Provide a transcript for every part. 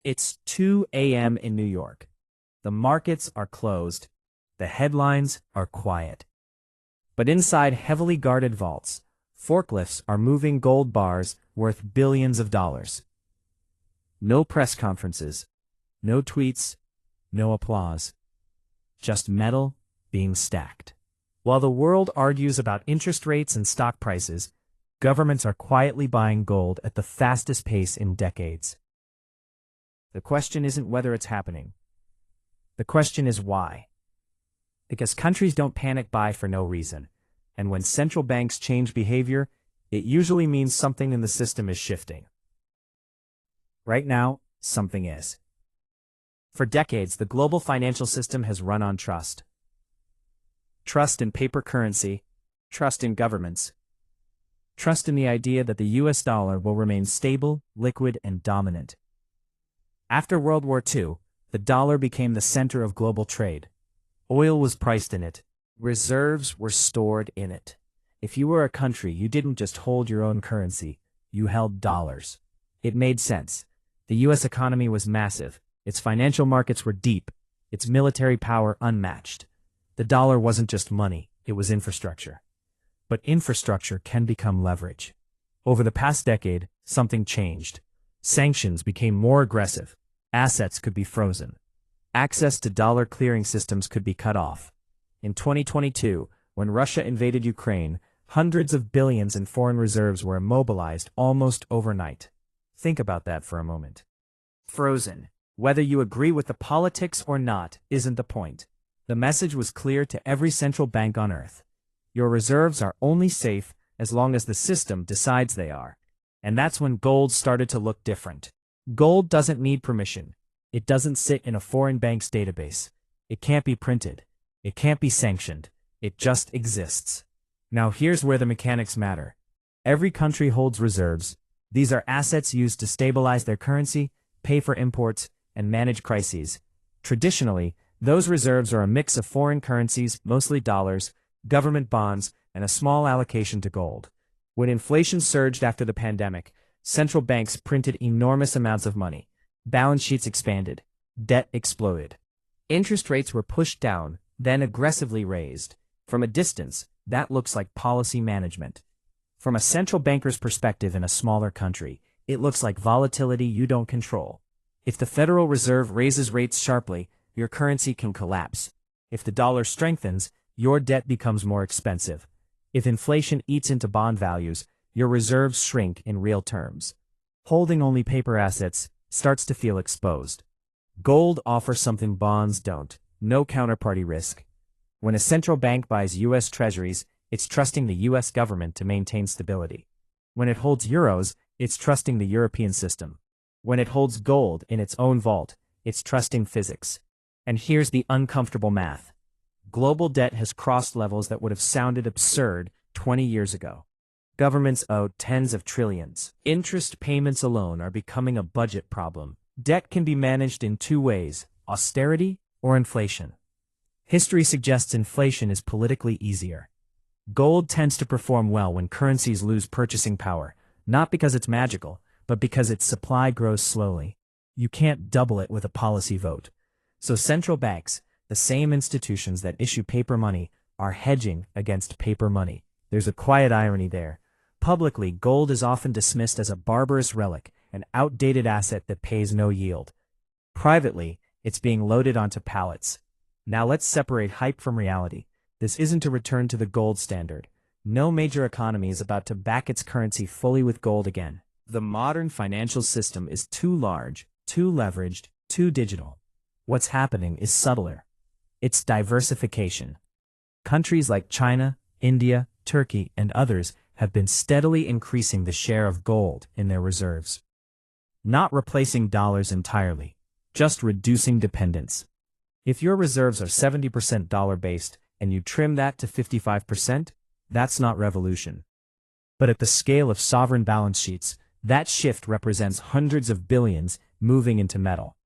It's 2 a.m. in New York. The markets are closed. The headlines are quiet. But inside heavily guarded vaults, forklifts are moving gold bars worth billions of dollars. No press conferences, no tweets, no applause. Just metal being stacked. While the world argues about interest rates and stock prices, governments are quietly buying gold at the fastest pace in decades. The question isn't whether it's happening. The question is why. Because countries don't panic buy for no reason, and when central banks change behavior, it usually means something in the system is shifting. Right now, something is. For decades, the global financial system has run on trust. Trust in paper currency, trust in governments, trust in the idea that the US dollar will remain stable, liquid, and dominant. After World War II, the dollar became the center of global trade. Oil was priced in it. Reserves were stored in it. If you were a country, you didn't just hold your own currency, you held dollars. It made sense. The US economy was massive. Its financial markets were deep. Its military power unmatched. The dollar wasn't just money, it was infrastructure. But infrastructure can become leverage. Over the past decade, something changed. Sanctions became more aggressive. Assets could be frozen. Access to dollar clearing systems could be cut off. In 2022, when Russia invaded Ukraine, hundreds of billions in foreign reserves were immobilized almost overnight. Think about that for a moment. Frozen. Whether you agree with the politics or not isn't the point. The message was clear to every central bank on Earth. Your reserves are only safe as long as the system decides they are. And that's when gold started to look different. Gold doesn't need permission. It doesn't sit in a foreign bank's database. It can't be printed. It can't be sanctioned. It just exists. Now here's where the mechanics matter. Every country holds reserves. These are assets used to stabilize their currency, pay for imports, and manage crises. Traditionally, those reserves are a mix of foreign currencies, mostly dollars, government bonds, and a small allocation to gold. When inflation surged after the pandemic, central banks printed enormous amounts of money. Balance sheets expanded. Debt exploded. Interest rates were pushed down, then aggressively raised. From a distance, that looks like policy management. From a central banker's perspective in a smaller country, it looks like volatility you don't control. If the Federal Reserve raises rates sharply, your currency can collapse. If the dollar strengthens, your debt becomes more expensive. If inflation eats into bond values, your reserves shrink in real terms. Holding only paper assets starts to feel exposed. Gold offers something bonds don't: no counterparty risk. When a central bank buys US treasuries, it's trusting the US government to maintain stability. When it holds euros, it's trusting the European system. When it holds gold in its own vault, it's trusting physics. And here's the uncomfortable math. Global debt has crossed levels that would have sounded absurd 20 years ago. Governments owe tens of trillions. Interest payments alone are becoming a budget problem. Debt can be managed in two ways: austerity or inflation. History suggests inflation is politically easier. Gold tends to perform well when currencies lose purchasing power, not because it's magical, but because its supply grows slowly. You can't double it with a policy vote. So central banks, the same institutions that issue paper money, are hedging against paper money. There's a quiet irony there. Publicly, gold is often dismissed as a barbarous relic, an outdated asset that pays no yield. Privately, it's being loaded onto pallets. Now let's separate hype from reality. This isn't a return to the gold standard. No major economy is about to back its currency fully with gold again. The modern financial system is too large, too leveraged, too digital. What's happening is subtler. It's diversification. Countries like China, India, Turkey, and others have been steadily increasing the share of gold in their reserves. Not replacing dollars entirely, just reducing dependence. If your reserves are 70% dollar-based and you trim that to 55%, that's not revolution. But at the scale of sovereign balance sheets, that shift represents hundreds of billions moving into metal.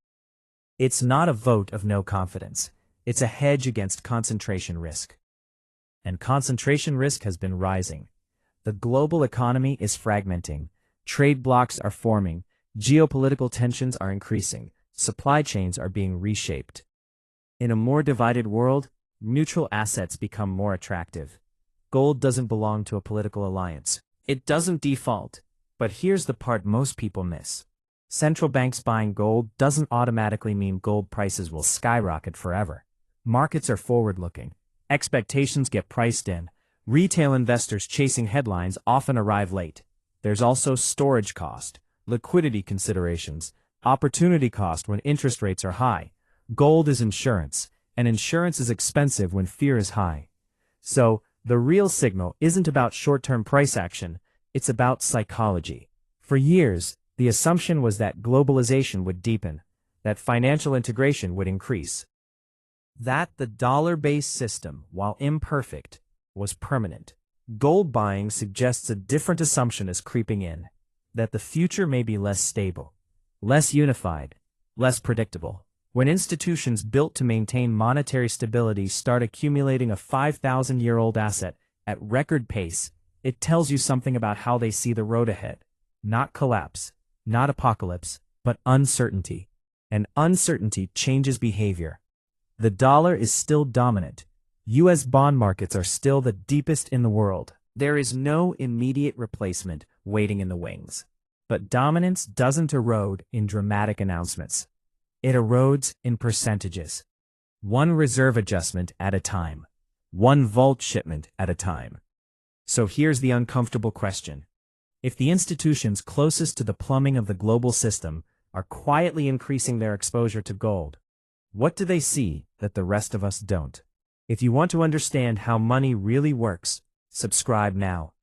It's not a vote of no confidence. It's a hedge against concentration risk. And concentration risk has been rising. The global economy is fragmenting. Trade blocs are forming. Geopolitical tensions are increasing, supply chains are being reshaped. In a more divided world, neutral assets become more attractive. Gold doesn't belong to a political alliance. It doesn't default. But here's the part most people miss. Central banks buying gold doesn't automatically mean gold prices will skyrocket forever. Markets are forward-looking. Expectations get priced in. Retail investors chasing headlines often arrive late. There's also storage cost, liquidity considerations, opportunity cost when interest rates are high. Gold is insurance, and insurance is expensive when fear is high. So, the real signal isn't about short-term price action, it's about psychology. For years, the assumption was that globalization would deepen, that financial integration would increase, that the dollar-based system, while imperfect, was permanent. Gold buying suggests a different assumption is creeping in, that the future may be less stable, less unified, less predictable. When institutions built to maintain monetary stability start accumulating a 5,000-year-old asset at record pace, it tells you something about how they see the road ahead. Not collapse, not apocalypse, but uncertainty. And uncertainty changes behavior. The dollar is still dominant. U.S. bond markets are still the deepest in the world. There is no immediate replacement waiting in the wings. But dominance doesn't erode in dramatic announcements. It erodes in percentages. One reserve adjustment at a time. One vault shipment at a time. So here's the uncomfortable question. If the institutions closest to the plumbing of the global system are quietly increasing their exposure to gold, what do they see that the rest of us don't? If you want to understand how money really works, subscribe now.